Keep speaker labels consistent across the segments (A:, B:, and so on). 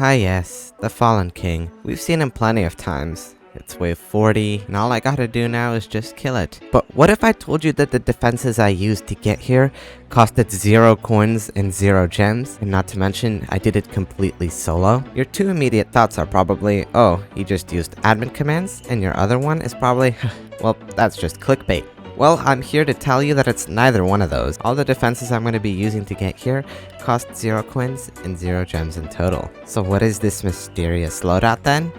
A: Ah yes, the Fallen King. We've seen him plenty of times. It's wave 40, and all I gotta do now is just kill it. But what if I told you that the defenses I used to get here costed 0 coins and 0 gems, and not to mention, I did it completely solo? Your two immediate thoughts are probably, oh, you just used admin commands, and your other one is probably, well, that's just clickbait. Well, I'm here to tell you that it's neither one of those. All the defenses I'm going to be using to get here cost 0 coins and 0 gems in total. So what is this mysterious loadout then?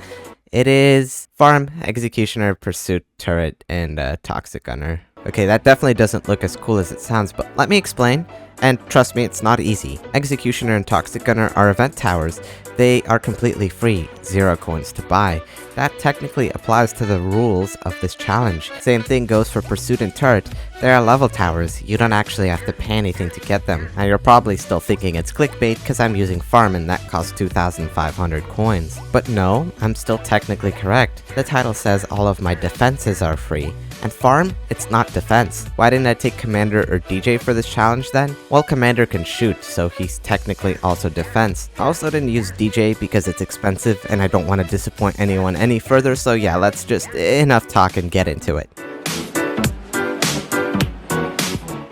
A: It is Farm, Executioner, Pursuit, Turret, and Toxic Gunner. Okay, that definitely doesn't look as cool as it sounds, but let me explain. And trust me, it's not easy. Executioner and Toxic Gunner are event towers. They are completely free, 0 coins to buy. That technically applies to the rules of this challenge. Same thing goes for Pursuit and Turret. They are level towers. You don't actually have to pay anything to get them. Now you're probably still thinking it's clickbait because I'm using Farm and that costs 2,500 coins. But no, I'm still technically correct. The title says all of my defenses are free. And Farm, it's not defense. Why didn't I take Commander or DJ for this challenge then? Well, Commander can shoot, so he's technically also defense. I also didn't use DJ because it's expensive and I don't want to disappoint anyone any further, so yeah, let's just enough talk and get into it.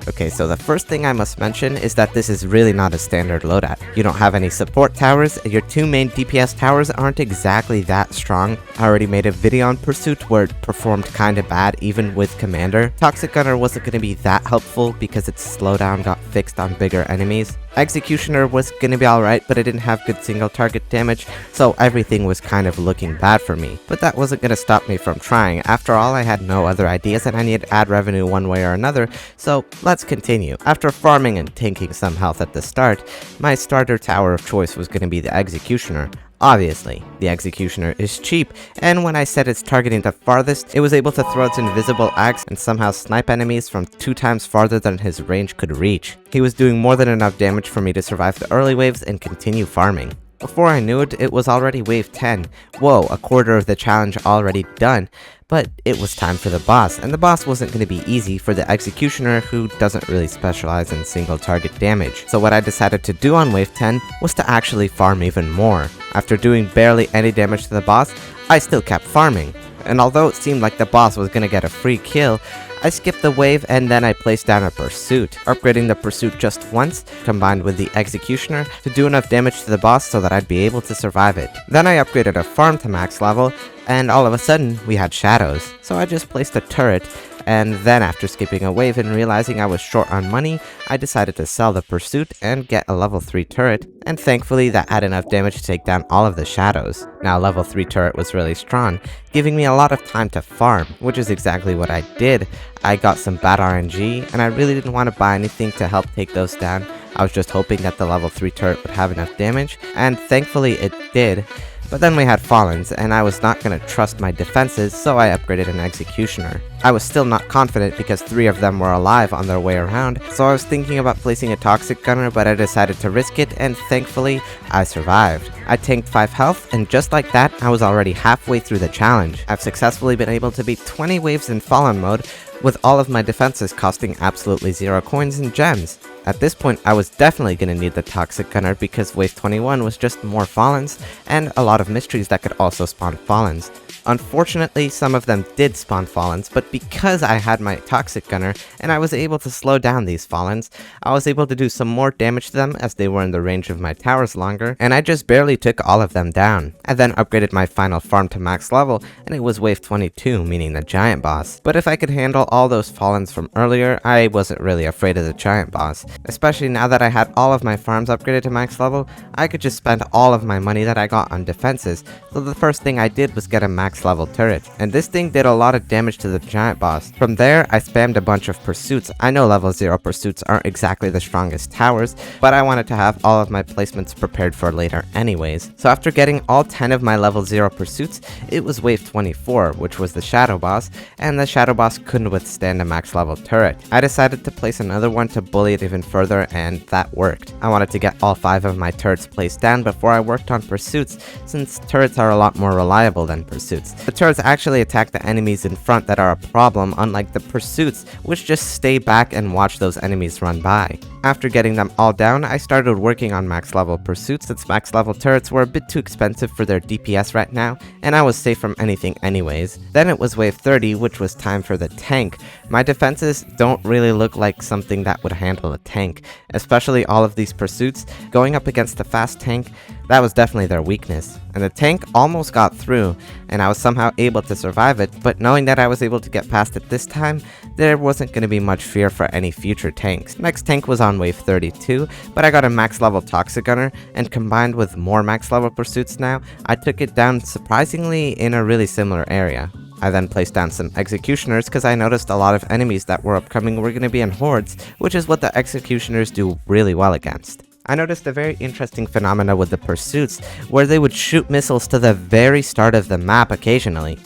A: Okay, so the first thing I must mention is that this is really not a standard loadout. You don't have any support towers, and your two main DPS towers aren't exactly that strong. I already made a video on Pursuit where it performed kinda bad even with Commander. Toxic Gunner wasn't gonna be that helpful because its slowdown got fixed on bigger enemies. Executioner was gonna be alright, but it didn't have good single target damage, so everything was kind of looking bad for me. But that wasn't gonna stop me from trying. After all, I had no other ideas and I needed ad revenue one way or another, so let's continue. After farming and tanking some health at the start, my starter tower of choice was gonna be the Executioner. Obviously, the Executioner is cheap, and when I set its targeting the farthest, it was able to throw its invisible axe and somehow snipe enemies from 2 times farther than his range could reach. He was doing more than enough damage for me to survive the early waves and continue farming. Before I knew it, it was already wave 10. Whoa, a quarter of the challenge already done. But it was time for the boss, and the boss wasn't going to be easy for the Executioner who doesn't really specialize in single target damage. So what I decided to do on wave 10 was to actually farm even more. After doing barely any damage to the boss, I still kept farming. And although it seemed like the boss was going to get a free kill, I skipped the wave and then I placed down a Pursuit, upgrading the Pursuit just once, combined with the Executioner, to do enough damage to the boss so that I'd be able to survive it. Then I upgraded a Farm to max level, and all of a sudden, we had shadows. So I just placed a turret, and then after skipping a wave and realizing I was short on money, I decided to sell the Pursuit and get a level 3 turret, and thankfully that had enough damage to take down all of the shadows. Now level 3 turret was really strong, giving me a lot of time to farm, which is exactly what I did. I got some bad RNG, and I really didn't want to buy anything to help take those down. I was just hoping that the level 3 turret would have enough damage, and thankfully it did. But then we had Fallens, and I was not going to trust my defenses, so I upgraded an Executioner. I was still not confident because 3 of them were alive on their way around, so I was thinking about placing a Toxic Gunner, but I decided to risk it, and thankfully, I survived. I tanked 5 health, and just like that, I was already halfway through the challenge. I've successfully been able to beat 20 waves in Fallen mode, with all of my defenses costing absolutely 0 coins and gems. At this point, I was definitely going to need the Toxic Gunner because wave 21 was just more Fallens, and a lot of mysteries that could also spawn Fallens. Unfortunately, some of them did spawn Fallens, but because I had my Toxic Gunner and I was able to slow down these Fallens, I was able to do some more damage to them as they were in the range of my towers longer, and I just barely took all of them down. I then upgraded my final farm to max level, and it was wave 22, meaning the giant boss. But if I could handle all those Fallens from earlier, I wasn't really afraid of the giant boss. Especially now that I had all of my farms upgraded to max level, I could just spend all of my money that I got on defenses, so the first thing I did was get a max level turret, and this thing did a lot of damage to the giant boss. From there, I spammed a bunch of Pursuits. I know level 0 Pursuits aren't exactly the strongest towers, but I wanted to have all of my placements prepared for later anyways. So after getting all 10 of my level 0 Pursuits, it was wave 24, which was the shadow boss, and the shadow boss couldn't withstand a max level turret. I decided to place another one to bully it even further, and that worked. I wanted to get all 5 of my turrets placed down before I worked on Pursuits, since turrets are a lot more reliable than Pursuits. The turrets actually attack the enemies in front that are a problem, unlike the pursuits, which just stay back and watch those enemies run by. After getting them all down, I started working on max level pursuits since max level turrets were a bit too expensive for their DPS right now, and I was safe from anything anyways. Then it was wave 30, which was time for the tank. My defenses don't really look like something that would handle a tank, especially all of these pursuits. Going up against the fast tank, that was definitely their weakness. And the tank almost got through, and I was somehow able to survive it, but knowing that I was able to get past it this time, there wasn't going to be much fear for any future tanks. Next tank was on wave 32, but I got a max level toxic gunner, and combined with more max level pursuits now, I took it down surprisingly in a really similar area. I then placed down some executioners because I noticed a lot of enemies that were upcoming were going to be in hordes, which is what the executioners do really well against. I noticed a very interesting phenomena with the pursuits, where they would shoot missiles to the very start of the map occasionally.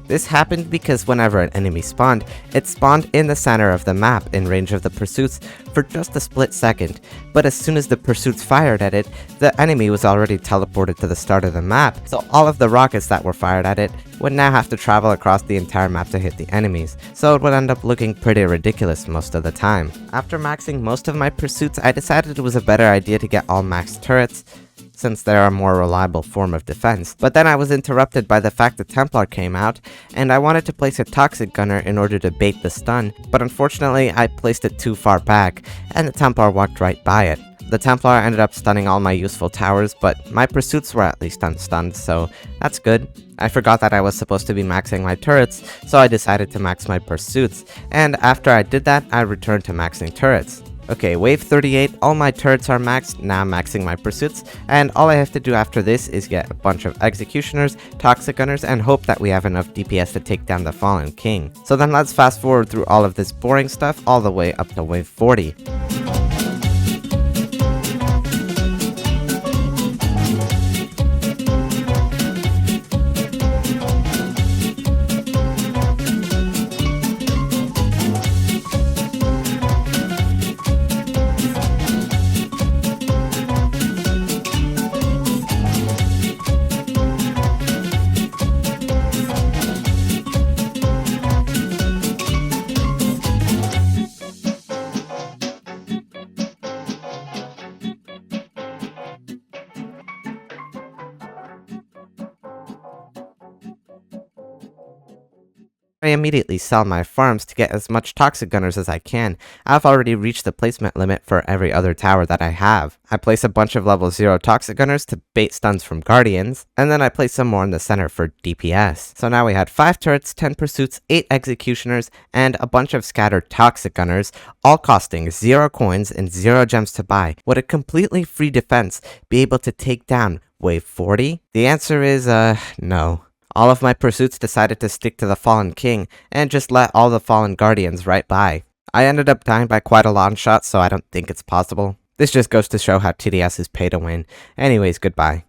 A: This happened because whenever an enemy spawned, it spawned in the center of the map in range of the pursuits for just a split second, but as soon as the pursuits fired at it, the enemy was already teleported to the start of the map, so all of the rockets that were fired at it would now have to travel across the entire map to hit the enemies, so it would end up looking pretty ridiculous most of the time. After maxing most of my pursuits, I decided it was a better idea to get all maxed turrets, since they're a more reliable form of defense. But then I was interrupted by the fact the Templar came out, and I wanted to place a Toxic Gunner in order to bait the stun, but unfortunately I placed it too far back, and the Templar walked right by it. The Templar ended up stunning all my useful towers, but my pursuits were at least unstunned, so that's good. I forgot that I was supposed to be maxing my turrets, so I decided to max my pursuits, and after I did that, I returned to maxing turrets. Okay, wave 38, all my turrets are maxed, now I'm maxing my pursuits, and all I have to do after this is get a bunch of executioners, toxic gunners, and hope that we have enough DPS to take down the fallen king. So then let's fast forward through all of this boring stuff all the way up to wave 40. I immediately sell my farms to get as much toxic gunners as I can. I've already reached the placement limit for every other tower that I have. I place a bunch of level 0 toxic gunners to bait stuns from guardians, and then I place some more in the center for DPS. So now we had 5 turrets, 10 pursuits, 8 executioners, and a bunch of scattered toxic gunners, all costing 0 coins and 0 gems to buy. Would a completely free defense be able to take down wave 40? The answer is no. All of my pursuits decided to stick to the fallen king, and just let all the fallen guardians right by. I ended up dying by quite a long shot, so I don't think it's possible. This just goes to show how TDS is pay to win. Anyways, goodbye.